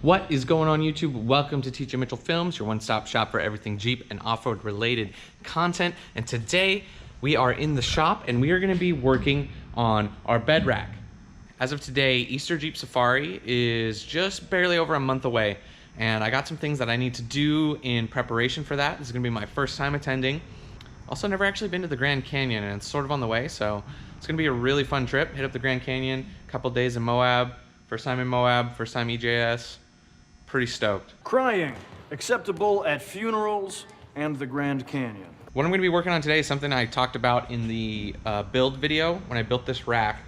What is going on YouTube? Welcome to TJ Mitchell Films, your one-stop shop for everything Jeep and off-road related content. And today we are in the shop and we are going to be working on our bed rack. As of today, Easter Jeep Safari is just barely over a month away, and I got some things that I need to do in preparation for that. This is going to be my first time attending. Also, never actually been to the Grand Canyon, and it's sort of on the way, so it's going to be a really fun trip. Hit up the Grand Canyon, a couple days in Moab. First time in Moab, first time EJS. Pretty stoked. Crying, acceptable at funerals and the Grand Canyon. What I'm going to be working on today is something I talked about in the build video when I built this rack.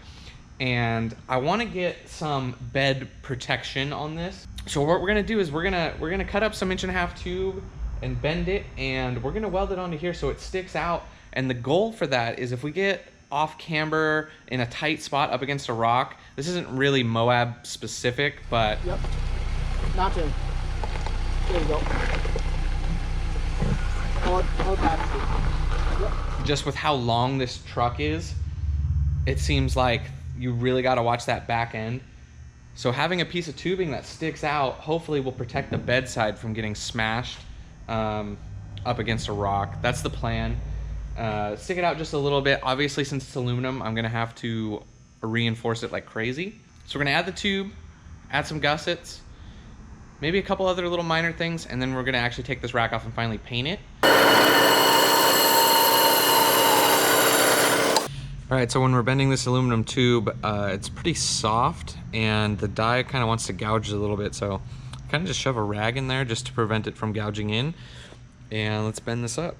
And I want to get some bed protection on this. So what we're going to do is we're going to cut up some 1.5" tube and bend it, and we're going to weld it onto here so it sticks out. And the goal for that is if we get off camber in a tight spot up against a rock, this isn't really Moab specific, but yep, not to. There you go. Hold back. Yep. Just with how long this truck is, it seems like you really got to watch that back end. So having a piece of tubing that sticks out hopefully will protect the bedside from getting smashed up against a rock. That's the plan. Stick it out just a little bit. Obviously, since it's aluminum, I'm gonna have to reinforce it like crazy. So we're gonna add the tube, add some gussets, maybe a couple other little minor things, and then we're gonna actually take this rack off and finally paint it. All right, so when we're bending this aluminum tube, it's pretty soft, and the die kind of wants to gouge a little bit, so kind of just shove a rag in there just to prevent it from gouging in, and let's bend this up.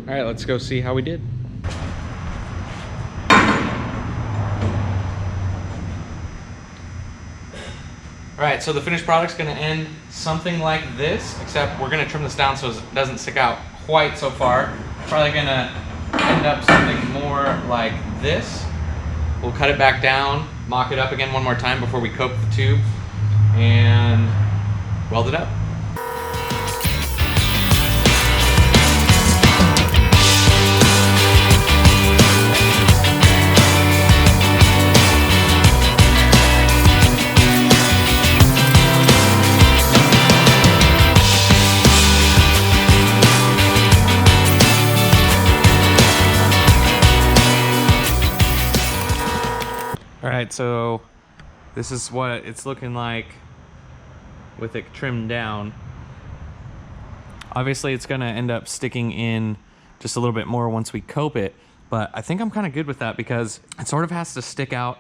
All right, let's go see how we did. All right, so the finished product's gonna end something like this, except we're gonna trim this down so it doesn't stick out quite so far. Probably gonna end up something more like this. We'll cut it back down, mock it up again one more time before we coat the tube, and weld it up. All right, so this is what it's looking like with it trimmed down. Obviously, it's gonna end up sticking in just a little bit more once we coat it, but I think I'm kind of good with that because it sort of has to stick out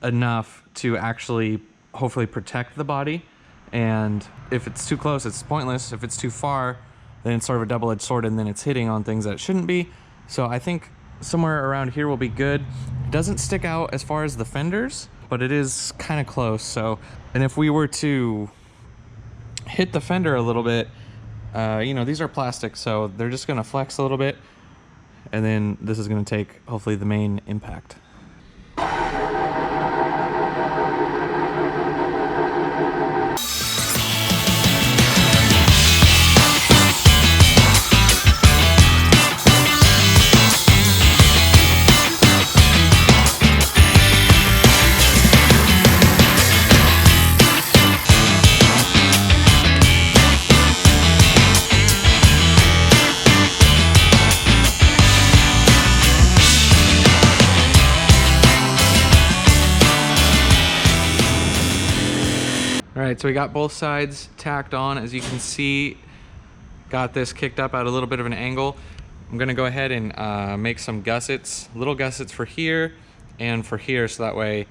enough to actually hopefully protect the body. And if it's too close, it's pointless. If it's too far, then it's sort of a double-edged sword, and then it's hitting on things that it shouldn't be. So I think somewhere around here will be good. It doesn't stick out as far as the fenders, but it is kind of close. So, and if we were to hit the fender a little bit, you know, these are plastic, so they're just gonna flex a little bit, and then this is gonna take hopefully the main impact. All right, so we got both sides tacked on. As you can see, got this kicked up at a little bit of an angle. I'm gonna go ahead and make some gussets, little gussets for here and for here, so that way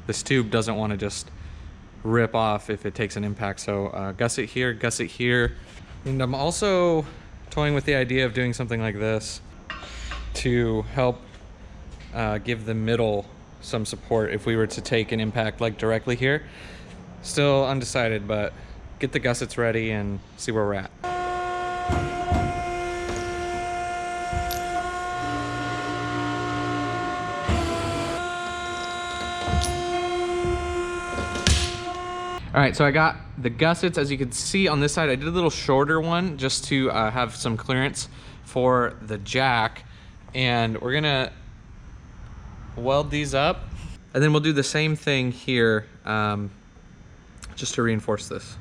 this tube doesn't wanna just rip off if it takes an impact. So gusset here. And I'm also toying with the idea of doing something like this to help give the middle some support if we were to take an impact like directly here. Still undecided, but get the gussets ready and see where we're at. All right, so I got the gussets. As you can see on this side, I did a little shorter one just to have some clearance for the jack. And we're gonna weld these up. And then we'll do the same thing here just to reinforce this.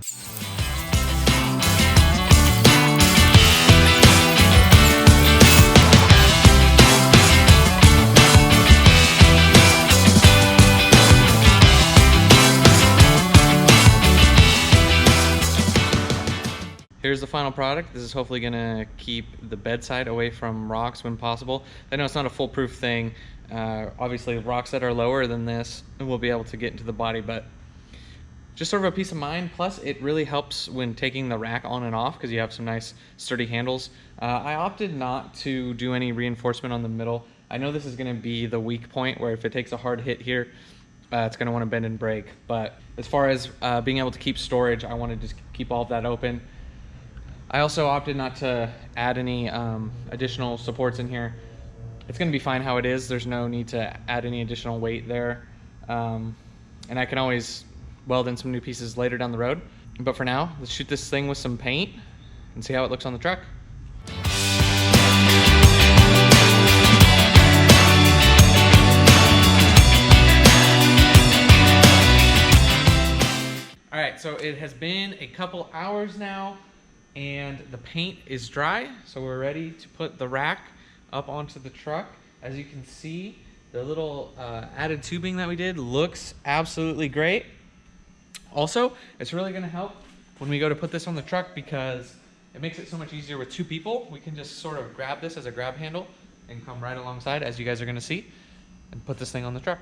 Here's the final product. This is hopefully gonna keep the bedside away from rocks when possible. I know it's not a foolproof thing. Obviously rocks that are lower than this will be able to get into the body, but just sort of a peace of mind. Plus it really helps when taking the rack on and off because you have some nice sturdy handles. I opted not to do any reinforcement on the middle. I know this is gonna be the weak point where if it takes a hard hit here, it's gonna wanna bend and break. But as far as being able to keep storage, I wanna just keep all of that open. I also opted not to add any additional supports in here. It's gonna be fine how it is. There's no need to add any additional weight there. And I can always weld in some new pieces later down the road. But for now, let's shoot this thing with some paint and see how it looks on the truck. All right, so it has been a couple hours now, and the paint is dry, so we're ready to put the rack up onto the truck. As you can see, the little added tubing that we did looks absolutely great. Also, it's really gonna help when we go to put this on the truck because it makes it so much easier with two people. We can just sort of grab this as a grab handle and come right alongside, as you guys are gonna see, and put this thing on the truck.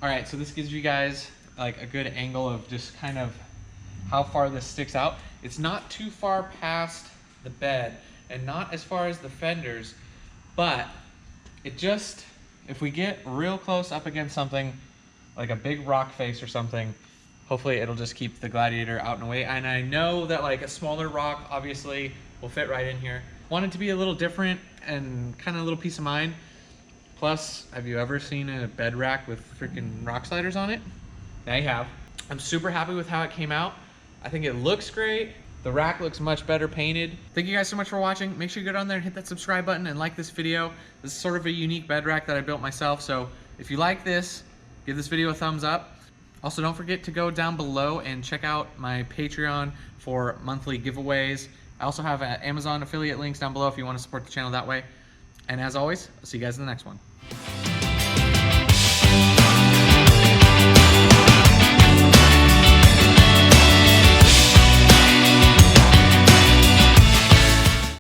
All right, so this gives you guys like a good angle of just kind of how far this sticks out. It's not too far past the bed and not as far as the fenders, but it just, if we get real close up against something like a big rock face or something, hopefully it'll just keep the Gladiator out and away. And I know that like a smaller rock obviously will fit right in here. Want it to be a little different and kind of a little peace of mind. Plus, have you ever seen a bed rack with freaking rock sliders on it? Now you have. I'm super happy with how it came out. I think it looks great. The rack looks much better painted. Thank you guys so much for watching. Make sure you go down there and hit that subscribe button and like this video. This is sort of a unique bed rack that I built myself. So if you like this, give this video a thumbs up. Also, don't forget to go down below and check out my Patreon for monthly giveaways. I also have Amazon affiliate links down below if you want to support the channel that way. And as always, I'll see you guys in the next one.